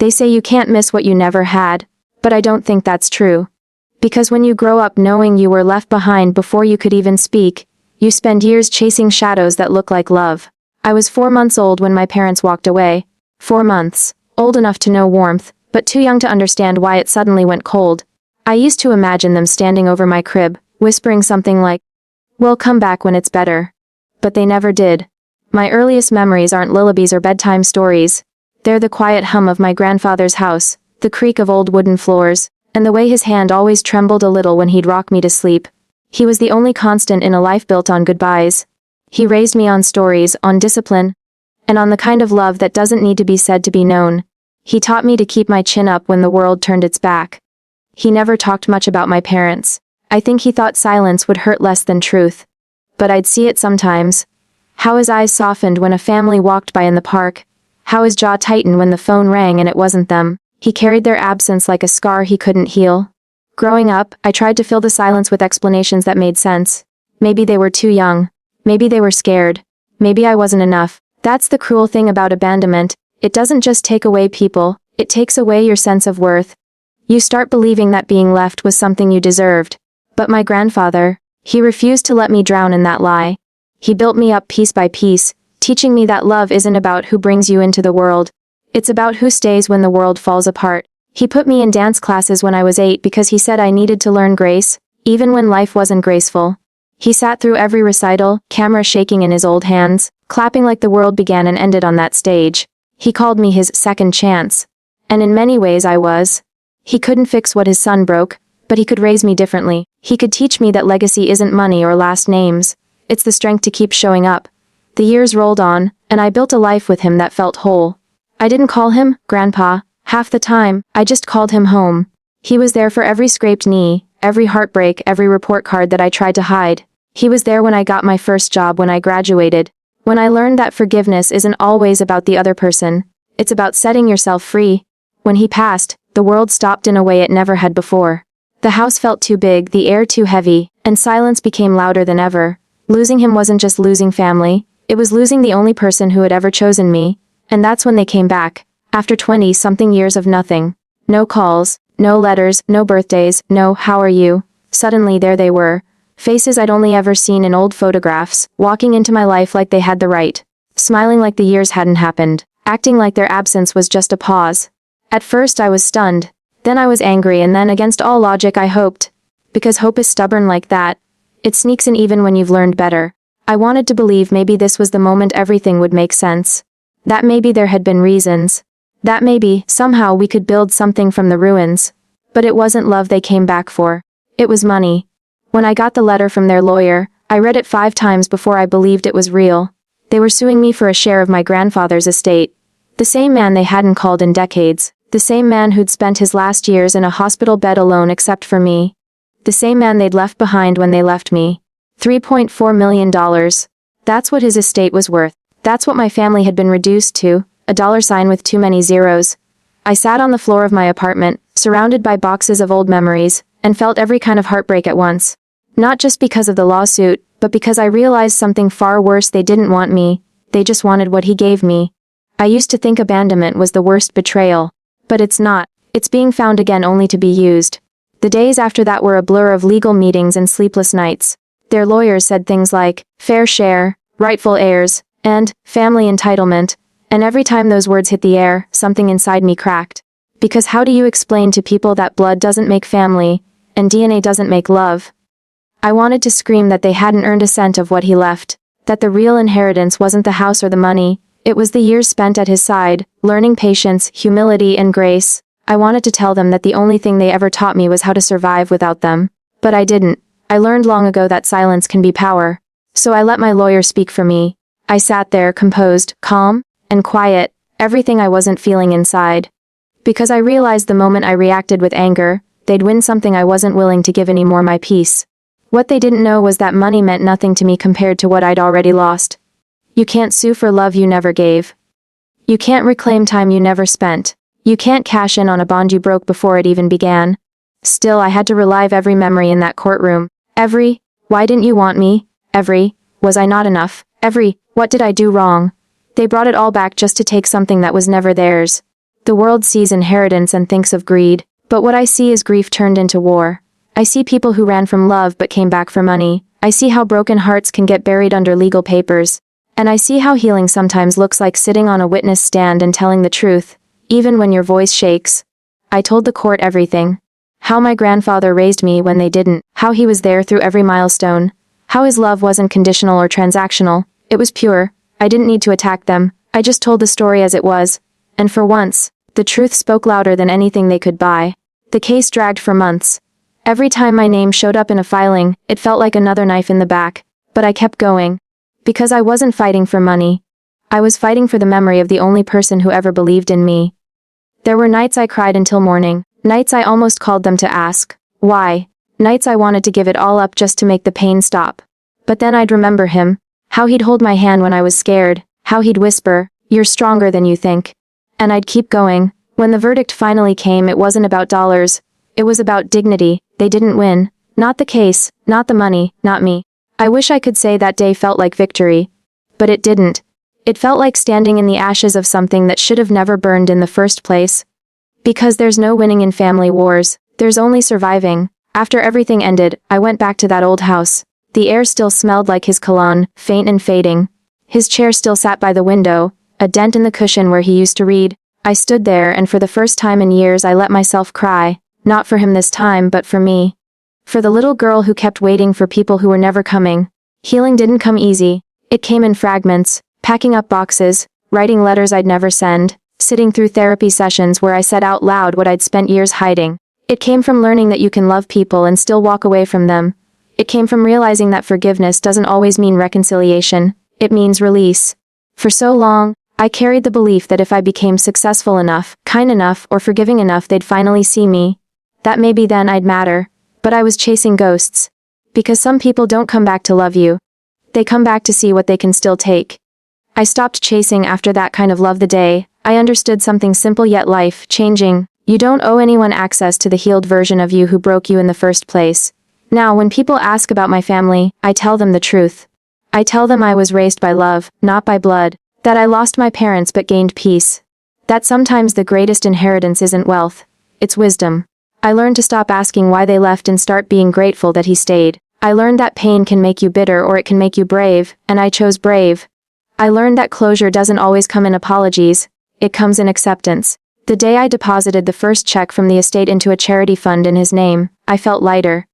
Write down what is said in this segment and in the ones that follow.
They say you can't miss what you never had, but I don't think that's true. Because when you grow up knowing you were left behind before you could even speak, you spend years chasing shadows that look like love. I was 4 months old when my parents walked away. 4 months, old enough to know warmth, but too young to understand why it suddenly went cold. I used to imagine them standing over my crib, whispering something like, "We'll come back when it's better." But they never did. My earliest memories aren't lullabies or bedtime stories. They're the quiet hum of my grandfather's house, the creak of old wooden floors, and the way his hand always trembled a little when he'd rock me to sleep. He was the only constant in a life built on goodbyes. He raised me on stories, on discipline, and on the kind of love that doesn't need to be said to be known. He taught me to keep my chin up when the world turned its back. He never talked much about my parents. I think he thought silence would hurt less than truth. But I'd see it sometimes. How his eyes softened when a family walked by in the park. How his jaw tightened when the phone rang and it wasn't them. He carried their absence like a scar he couldn't heal. Growing up, I tried to fill the silence with explanations that made sense. Maybe they were too young. Maybe they were scared. Maybe I wasn't enough. That's the cruel thing about abandonment. It doesn't just take away people, it takes away your sense of worth. You start believing that being left was something you deserved. But my grandfather, he refused to let me drown in that lie. He built me up piece by piece, teaching me that love isn't about who brings you into the world. It's about who stays when the world falls apart. He put me in dance classes when I was 8 because he said I needed to learn grace, even when life wasn't graceful. He sat through every recital, camera shaking in his old hands, clapping like the world began and ended on that stage. He called me his second chance. And in many ways I was. He couldn't fix what his son broke, but he could raise me differently. He could teach me that legacy isn't money or last names. It's the strength to keep showing up. The years rolled on, and I built a life with him that felt whole. I didn't call him Grandpa. Half the time, I just called him home. He was there for every scraped knee, every heartbreak, every report card that I tried to hide. He was there when I got my first job, when I graduated. When I learned that forgiveness isn't always about the other person. It's about setting yourself free. When he passed, the world stopped in a way it never had before. The house felt too big, the air too heavy, and silence became louder than ever. Losing him wasn't just losing family, it was losing the only person who had ever chosen me. And that's when they came back. After 20-something years of nothing. No calls, no letters, no birthdays, no "how are you?" Suddenly there they were. Faces I'd only ever seen in old photographs, walking into my life like they had the right. Smiling like the years hadn't happened. Acting like their absence was just a pause. At first I was stunned. Then I was angry, and then against all logic I hoped. Because hope is stubborn like that. It sneaks in even when you've learned better. I wanted to believe maybe this was the moment everything would make sense. That maybe there had been reasons. That maybe, somehow we could build something from the ruins. But it wasn't love they came back for. It was money. When I got the letter from their lawyer, I read it 5 times before I believed it was real. They were suing me for a share of my grandfather's estate. The same man they hadn't called in decades. The same man who'd spent his last years in a hospital bed alone except for me. The same man they'd left behind when they left me. $3.4 million. That's what his estate was worth. That's what my family had been reduced to, a $sign with too many zeros. I sat on the floor of my apartment, surrounded by boxes of old memories, and felt every kind of heartbreak at once. Not just because of the lawsuit, but because I realized something far worse. They didn't want me, they just wanted what he gave me. I used to think abandonment was the worst betrayal. But it's not. It's being found again only to be used. The days after that were a blur of legal meetings and sleepless nights. Their lawyers said things like, fair share, rightful heirs, and family entitlement. And every time those words hit the air, something inside me cracked. Because how do you explain to people that blood doesn't make family, and DNA doesn't make love? I wanted to scream that they hadn't earned a cent of what he left. That the real inheritance wasn't the house or the money. It was the years spent at his side, learning patience, humility, and grace. I wanted to tell them that the only thing they ever taught me was how to survive without them. But I didn't. I learned long ago that silence can be power. So I let my lawyer speak for me. I sat there, composed, calm, and quiet, everything I wasn't feeling inside. Because I realized the moment I reacted with anger, they'd win something I wasn't willing to give anymore: my peace. What they didn't know was that money meant nothing to me compared to what I'd already lost. You can't sue for love you never gave. You can't reclaim time you never spent. You can't cash in on a bond you broke before it even began. Still, I had to relive every memory in that courtroom. Every, why didn't you want me? Every, was I not enough? Every, what did I do wrong? They brought it all back just to take something that was never theirs. The world sees inheritance and thinks of greed, but what I see is grief turned into war. I see people who ran from love but came back for money. I see how broken hearts can get buried under legal papers. And I see how healing sometimes looks like sitting on a witness stand and telling the truth, even when your voice shakes. I told the court everything. How my grandfather raised me when they didn't, how he was there through every milestone, how his love wasn't conditional or transactional, it was pure. I didn't need to attack them, I just told the story as it was. And for once, the truth spoke louder than anything they could buy. The case dragged for months. Every time my name showed up in a filing, it felt like another knife in the back, but I kept going. Because I wasn't fighting for money. I was fighting for the memory of the only person who ever believed in me. There were nights I cried until morning, nights I almost called them to ask, why? Nights I wanted to give it all up just to make the pain stop. But then I'd remember him, how he'd hold my hand when I was scared, how he'd whisper, "You're stronger than you think." And I'd keep going. When the verdict finally came, it wasn't about dollars. It was about dignity. They didn't win. Not the case, not the money, not me. I wish I could say that day felt like victory. But it didn't. It felt like standing in the ashes of something that should have never burned in the first place. Because there's no winning in family wars, there's only surviving. After everything ended, I went back to that old house. The air still smelled like his cologne, faint and fading. His chair still sat by the window, a dent in the cushion where he used to read. I stood there, and for the first time in years I let myself cry. Not for him this time, but for me. For the little girl who kept waiting for people who were never coming. Healing didn't come easy. It came in fragments, packing up boxes, writing letters I'd never send, sitting through therapy sessions where I said out loud what I'd spent years hiding. It came from learning that you can love people and still walk away from them. It came from realizing that forgiveness doesn't always mean reconciliation. It means release. For so long, I carried the belief that if I became successful enough, kind enough, or forgiving enough, they'd finally see me. That maybe then I'd matter. But I was chasing ghosts. Because some people don't come back to love you. They come back to see what they can still take. I stopped chasing after that kind of love the day I understood something simple yet life-changing. You don't owe anyone access to the healed version of you who broke you in the first place. Now, when people ask about my family, I tell them the truth. I tell them I was raised by love, not by blood. That I lost my parents but gained peace. That sometimes the greatest inheritance isn't wealth. It's wisdom. I learned to stop asking why they left and start being grateful that he stayed. I learned that pain can make you bitter or it can make you brave, and I chose brave. I learned that closure doesn't always come in apologies. It comes in acceptance. The day I deposited the first check from the estate into a charity fund in his name, I felt lighter.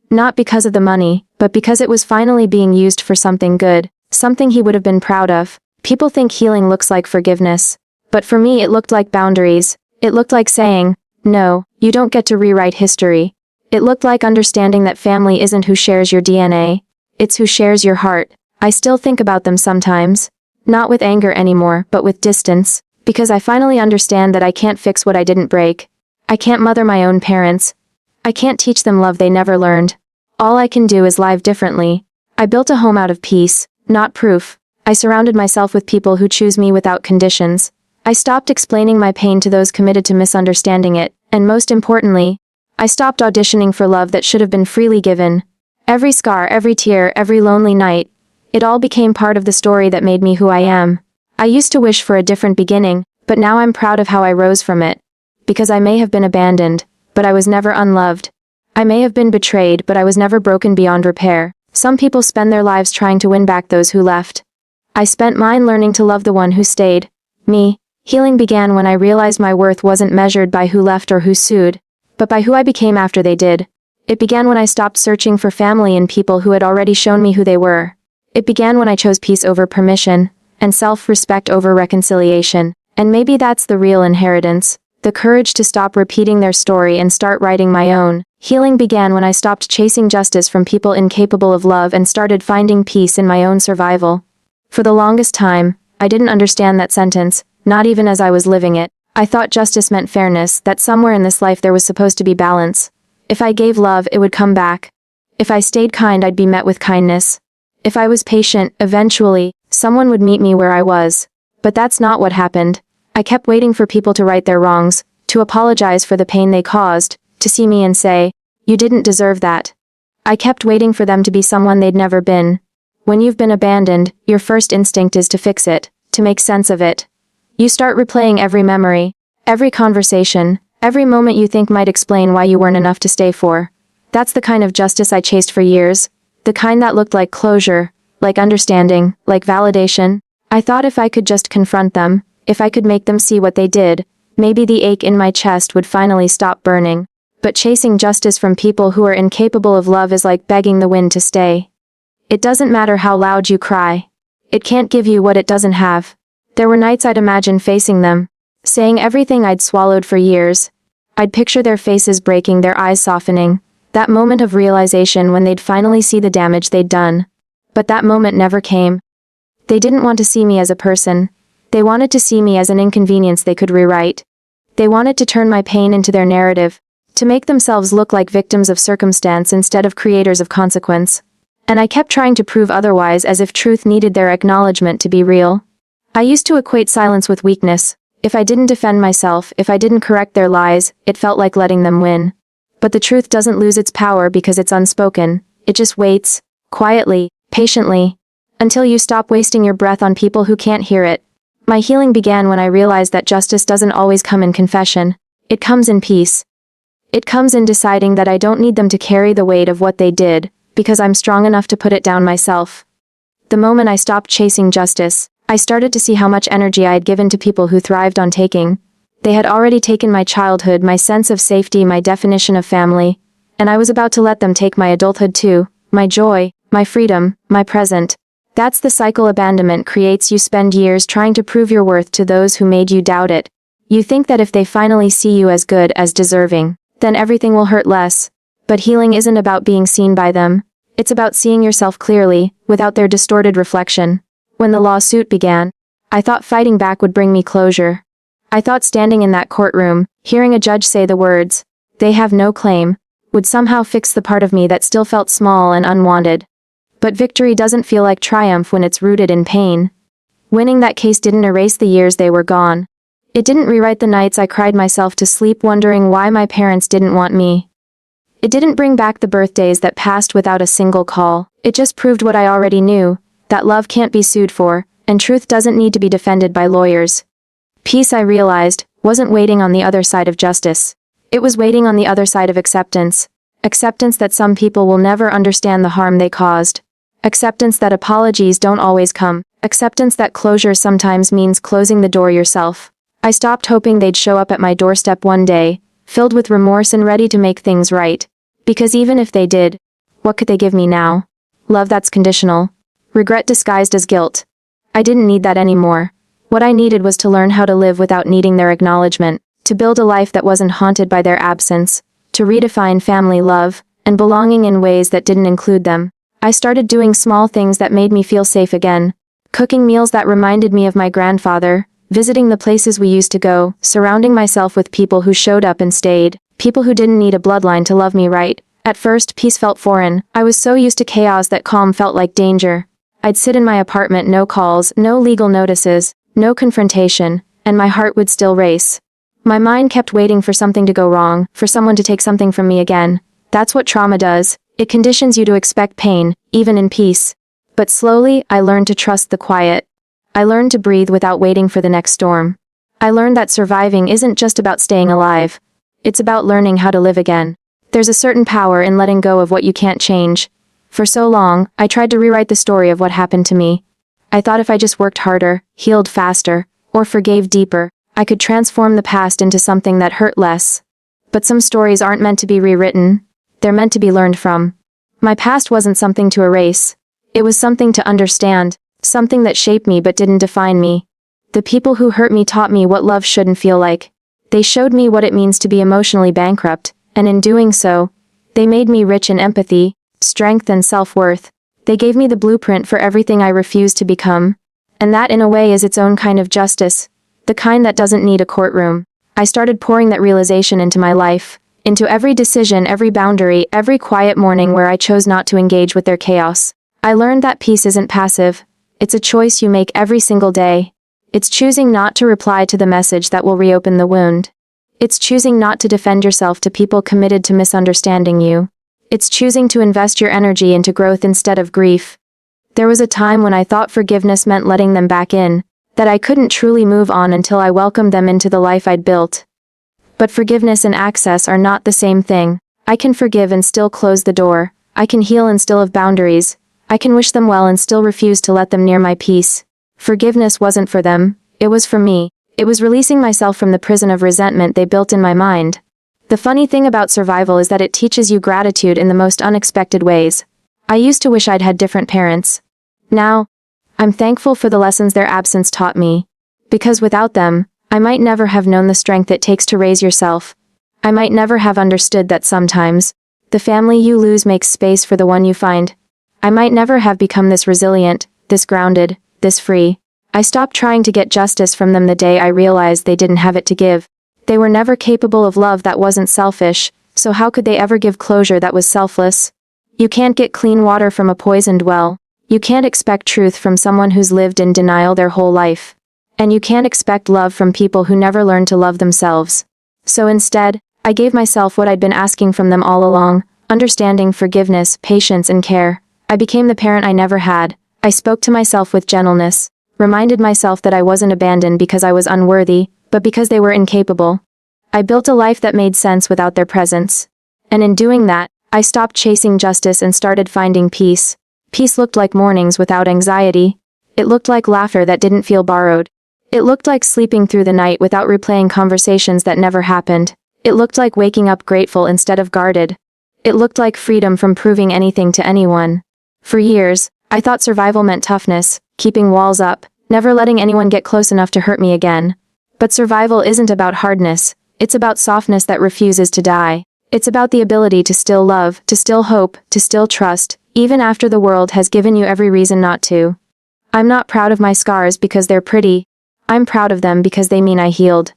Not because of the money, but because it was finally being used for something good, something he would have been proud of. People think healing looks like forgiveness. But for me it looked like boundaries. It looked like saying, no, you don't get to rewrite history. It looked like understanding that family isn't who shares your DNA. It's who shares your heart. I still think about them sometimes. Not with anger anymore, but with distance. Because I finally understand that I can't fix what I didn't break. I can't mother my own parents. I can't teach them love they never learned. All I can do is live differently. I built a home out of peace, not proof. I surrounded myself with people who choose me without conditions. I stopped explaining my pain to those committed to misunderstanding it, and most importantly, I stopped auditioning for love that should have been freely given. Every scar, every tear, every lonely night, it all became part of the story that made me who I am. I used to wish for a different beginning, but now I'm proud of how I rose from it. Because I may have been abandoned, but I was never unloved. I may have been betrayed, but I was never broken beyond repair. Some people spend their lives trying to win back those who left. I spent mine learning to love the one who stayed. Me. Healing began when I realized my worth wasn't measured by who left or who sued, but by who I became after they did. It began when I stopped searching for family in people who had already shown me who they were. It began when I chose peace over permission, and self-respect over reconciliation. And maybe that's the real inheritance, the courage to stop repeating their story and start writing my own. Healing began when I stopped chasing justice from people incapable of love and started finding peace in my own survival. For the longest time, I didn't understand that sentence. Not even as I was living it. I thought justice meant fairness, that somewhere in this life there was supposed to be balance. If I gave love, it would come back. If I stayed kind, I'd be met with kindness. If I was patient, eventually, someone would meet me where I was. But that's not what happened. I kept waiting for people to right their wrongs, to apologize for the pain they caused, to see me and say, "You didn't deserve that." I kept waiting for them to be someone they'd never been. When you've been abandoned, your first instinct is to fix it, to make sense of it. You start replaying every memory, Every conversation, every moment you think might explain why you weren't enough to stay for. That's the kind of justice I chased for years. The kind that looked like closure, like understanding, like validation. I thought if I could just confront them, if I could make them see what they did, maybe the ache in my chest would finally stop burning. But chasing justice from people who are incapable of love is like begging the wind to stay. It doesn't matter how loud you cry. It can't give you what it doesn't have. There were nights I'd imagine facing them, saying everything I'd swallowed for years. I'd picture their faces breaking, their eyes softening, that moment of realization when they'd finally see the damage they'd done. But that moment never came. They didn't want to see me as a person. They wanted to see me as an inconvenience they could rewrite. They wanted to turn my pain into their narrative, to make themselves look like victims of circumstance instead of creators of consequence. And I kept trying to prove otherwise, as if truth needed their acknowledgement to be real. I used to equate silence with weakness. If I didn't defend myself, if I didn't correct their lies, it felt like letting them win. But the truth doesn't lose its power because it's unspoken. It just waits, quietly, patiently, until you stop wasting your breath on people who can't hear it. My healing began when I realized that justice doesn't always come in confession. It comes in peace. It comes in deciding that I don't need them to carry the weight of what they did, because I'm strong enough to put it down myself. The moment I stopped chasing justice, I started to see how much energy I had given to people who thrived on taking. They had already taken my childhood, my sense of safety, my definition of family, and I was about to let them take my adulthood too, my joy, my freedom, my present. That's the cycle abandonment creates. You spend years trying to prove your worth to those who made you doubt it. You think that if they finally see you as good, as deserving, then everything will hurt less. But healing isn't about being seen by them. It's about seeing yourself clearly, without their distorted reflection. When the lawsuit began, I thought fighting back would bring me closure. I thought standing in that courtroom, hearing a judge say the words, "They have no claim," would somehow fix the part of me that still felt small and unwanted. But victory doesn't feel like triumph when it's rooted in pain. Winning that case didn't erase the years they were gone. It didn't rewrite the nights I cried myself to sleep wondering why my parents didn't want me. It didn't bring back the birthdays that passed without a single call. It just proved what I already knew, that love can't be sued for, and truth doesn't need to be defended by lawyers. Peace, I realized, wasn't waiting on the other side of justice. It was waiting on the other side of acceptance. Acceptance that some people will never understand the harm they caused. Acceptance that apologies don't always come. Acceptance that closure sometimes means closing the door yourself. I stopped hoping they'd show up at my doorstep one day, filled with remorse and ready to make things right. Because even if they did, what could they give me now? Love that's conditional. Regret disguised as guilt. I didn't need that anymore. What I needed was to learn how to live without needing their acknowledgement, to build a life that wasn't haunted by their absence, to redefine family love and belonging in ways that didn't include them. I started doing small things that made me feel safe again. Cooking meals that reminded me of my grandfather, visiting the places we used to go, surrounding myself with people who showed up and stayed, people who didn't need a bloodline to love me right. At first, peace felt foreign. I was so used to chaos that calm felt like danger. I'd sit in my apartment, no calls, no legal notices, no confrontation, and my heart would still race. My mind kept waiting for something to go wrong, for someone to take something from me again. That's what trauma does. It conditions you to expect pain, even in peace. But slowly, I learned to trust the quiet. I learned to breathe without waiting for the next storm. I learned that surviving isn't just about staying alive. It's about learning how to live again. There's a certain power in letting go of what you can't change. For so long, I tried to rewrite the story of what happened to me. I thought if I just worked harder, healed faster, or forgave deeper, I could transform the past into something that hurt less. But some stories aren't meant to be rewritten. They're meant to be learned from. My past wasn't something to erase. It was something to understand, something that shaped me but didn't define me. The people who hurt me taught me what love shouldn't feel like. They showed me what it means to be emotionally bankrupt, and in doing so, they made me rich in empathy, strength and self-worth. They gave me the blueprint for everything I refused to become. And that in a way is its own kind of justice, the kind that doesn't need a courtroom. I started pouring that realization into my life, into every decision, every boundary, every quiet morning where I chose not to engage with their chaos. I learned that peace isn't passive. It's a choice you make every single day. It's choosing not to reply to the message that will reopen the wound. It's choosing not to defend yourself to people committed to misunderstanding you. It's choosing to invest your energy into growth instead of grief. There was a time when I thought forgiveness meant letting them back in, that I couldn't truly move on until I welcomed them into the life I'd built. But forgiveness and access are not the same thing. I can forgive and still close the door. I can heal and still have boundaries. I can wish them well and still refuse to let them near my peace. Forgiveness wasn't for them, it was for me. It was releasing myself from the prison of resentment they built in my mind. The funny thing about survival is that it teaches you gratitude in the most unexpected ways. I used to wish I'd had different parents. Now, I'm thankful for the lessons their absence taught me. Because without them, I might never have known the strength it takes to raise yourself. I might never have understood that sometimes, the family you lose makes space for the one you find. I might never have become this resilient, this grounded, this free. I stopped trying to get justice from them the day I realized they didn't have it to give. They were never capable of love that wasn't selfish, so how could they ever give closure that was selfless? You can't get clean water from a poisoned well. You can't expect truth from someone who's lived in denial their whole life. And you can't expect love from people who never learned to love themselves. So instead, I gave myself what I'd been asking from them all along: understanding, forgiveness, patience, and care. I became the parent I never had. I spoke to myself with gentleness, reminded myself that I wasn't abandoned because I was unworthy, but because they were incapable. I built a life that made sense without their presence. And in doing that, I stopped chasing justice and started finding peace. Peace looked like mornings without anxiety. It looked like laughter that didn't feel borrowed. It looked like sleeping through the night without replaying conversations that never happened. It looked like waking up grateful instead of guarded. It looked like freedom from proving anything to anyone. For years, I thought survival meant toughness, keeping walls up, never letting anyone get close enough to hurt me again. But survival isn't about hardness, it's about softness that refuses to die. It's about the ability to still love, to still hope, to still trust, even after the world has given you every reason not to. I'm not proud of my scars because they're pretty. I'm proud of them because they mean I healed.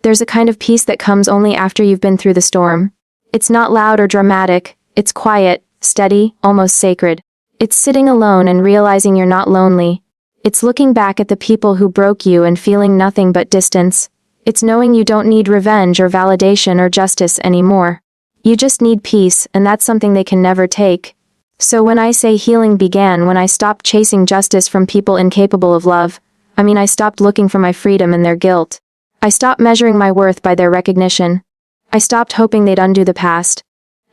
There's a kind of peace that comes only after you've been through the storm. It's not loud or dramatic, it's quiet, steady, almost sacred. It's sitting alone and realizing you're not lonely. It's looking back at the people who broke you and feeling nothing but distance. It's knowing you don't need revenge or validation or justice anymore. You just need peace, and that's something they can never take. So when I say healing began when I stopped chasing justice from people incapable of love, I mean I stopped looking for my freedom in their guilt. I stopped measuring my worth by their recognition. I stopped hoping they'd undo the past.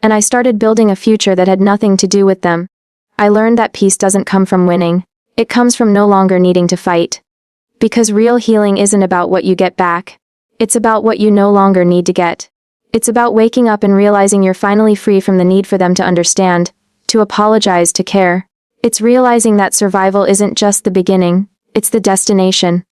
And I started building a future that had nothing to do with them. I learned that peace doesn't come from winning. It comes from no longer needing to fight. Because real healing isn't about what you get back. It's about what you no longer need to get. It's about waking up and realizing you're finally free from the need for them to understand, to apologize, to care. It's realizing that survival isn't just the beginning, it's the destination.